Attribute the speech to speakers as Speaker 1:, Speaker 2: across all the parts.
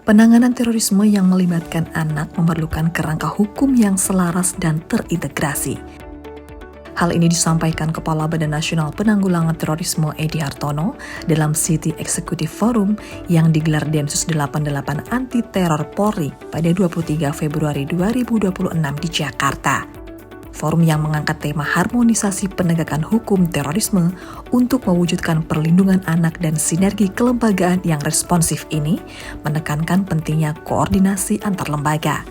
Speaker 1: Penanganan terorisme yang melibatkan anak memerlukan kerangka hukum yang selaras dan terintegrasi. Hal ini disampaikan Kepala Badan Nasional Penanggulangan Terorisme Edy Hartono dalam City Executive Forum yang digelar Densus 88 Anti Teror Polri pada 23 Februari 2026 di Jakarta. Forum yang mengangkat tema harmonisasi penegakan hukum terorisme untuk mewujudkan perlindungan anak dan sinergi kelembagaan yang responsif ini menekankan pentingnya koordinasi antar lembaga.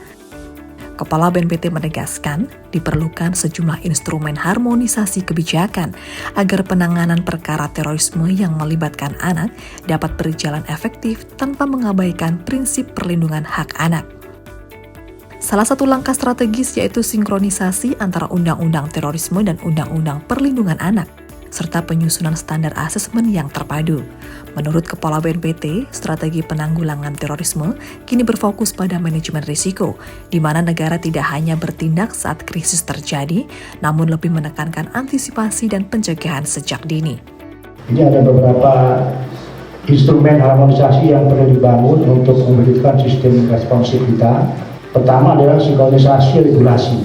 Speaker 1: Kepala BNPT menegaskan diperlukan sejumlah instrumen harmonisasi kebijakan agar penanganan perkara terorisme yang melibatkan anak dapat berjalan efektif tanpa mengabaikan prinsip perlindungan hak anak. Salah satu langkah strategis yaitu sinkronisasi antara Undang-Undang Terorisme dan Undang-Undang Perlindungan Anak, serta penyusunan standar asesmen yang terpadu. Menurut Kepala BNPT, strategi penanggulangan terorisme kini berfokus pada manajemen risiko, di mana negara tidak hanya bertindak saat krisis terjadi, namun lebih menekankan antisipasi dan pencegahan sejak dini.
Speaker 2: Ini ada beberapa instrumen harmonisasi yang perlu dibangun untuk mewujudkan sistem responsif kita. Pertama adalah sinkronisasi regulasi.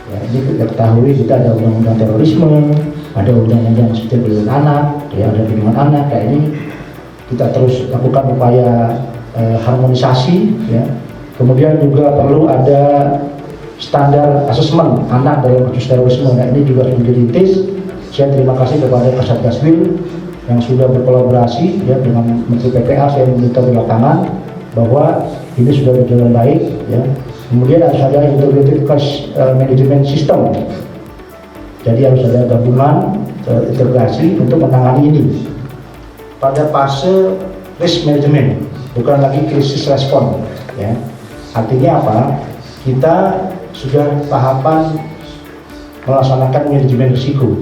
Speaker 2: Ya, ini kita ketahui kita ada undang-undang terorisme, ada undang-undang sistem perlindungan anak, ya, ada perlindungan anak. Kayak ini kita terus lakukan upaya harmonisasi. Ya. Kemudian juga perlu ada standar asesmen anak dalam kasus terorisme. Nah, ini juga sudah dirintis. Saya terima kasih kepada Kasatgas Wil yang sudah berkolaborasi ya, dengan Menteri PPA. Saya meminta belakangan bahwa ini sudah berjalan baik. Ya. Kemudian harus ada integrated cost management system. Jadi harus ada gabungan integrasi untuk menangani ini. Pada fase risk management, bukan lagi krisis respon. Ya. Artinya apa? Kita sudah tahapan melaksanakan manajemen risiko.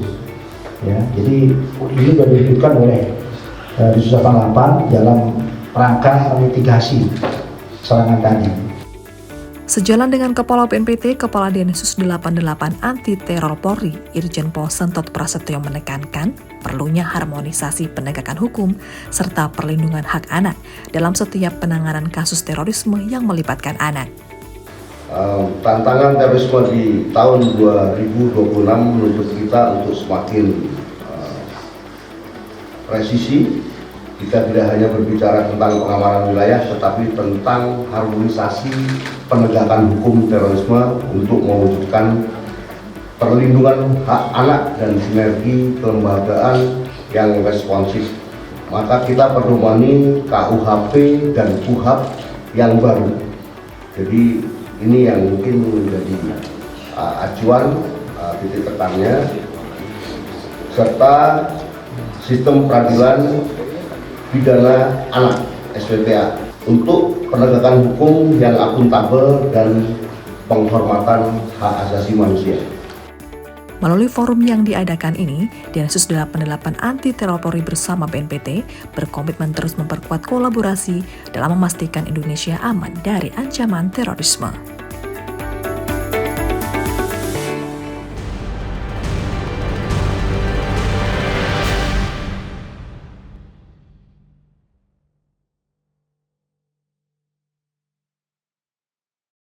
Speaker 2: Ya. Jadi ini sudah diwujudkan oleh Densus 88 dalam rangka mitigasi serangan tadi.
Speaker 1: Sejalan dengan Kepala BNPT, Kepala Densus 88 Anti Teror Polri, Irjen Pol Sentot Prasetyo menekankan perlunya harmonisasi penegakan hukum serta perlindungan hak anak dalam setiap penanganan kasus terorisme yang melibatkan anak.
Speaker 3: Tantangan terorisme di tahun 2026 menuntut kita untuk semakin presisi. Kita tidak hanya berbicara tentang pengamanan wilayah, tetapi tentang harmonisasi penegakan hukum terorisme untuk mewujudkan perlindungan hak anak dan sinergi kelembagaan yang responsif. Maka kita pedomani KUHP dan KUHAP yang baru. Jadi ini yang mungkin menjadi acuan titik tekannya, serta sistem peradilan pidana anak SPPA untuk penegakan hukum yang akuntabel dan penghormatan hak asasi manusia.
Speaker 1: Melalui forum yang diadakan ini, Densus 88 Anti Teror Polri bersama BNPT berkomitmen terus memperkuat kolaborasi dalam memastikan Indonesia aman dari ancaman terorisme.